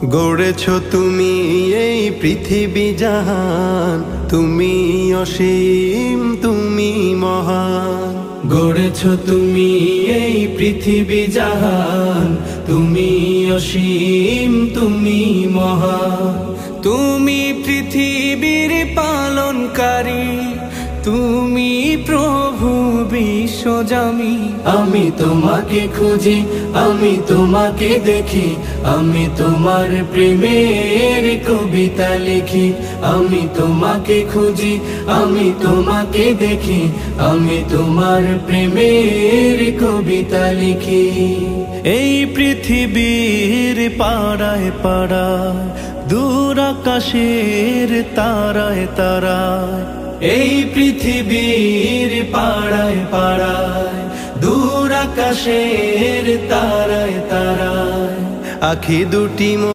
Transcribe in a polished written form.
গড়েছো তুমি এই পৃথিবী জাহান, তুমি অসীম তুমি মহান। গড়েছো তুমি এই পৃথিবী জাহান, তুমি অসীম তুমি মহান। তুমি পৃথিবীর পালনকারী, তুমি প্রভু বিশ্বজামি। আমি তোমাকে খুঁজি, আমি তোমাকে দেখি, আমি তোমার প্রেমের কবিতা লিখি। আমি তোমাকে খুঁজি, আমি তোমাকে দেখি, আমি তোমার প্রেমের কবিতা লিখি। এই পৃথিবীর পাড়ায় পাড়ায়, দূর আকাশের তারায় তারায়। এই পৃথিবীর পাড়ায় পাড়ায়, দূর আকাশের তারায় তারায়। আখি দুটি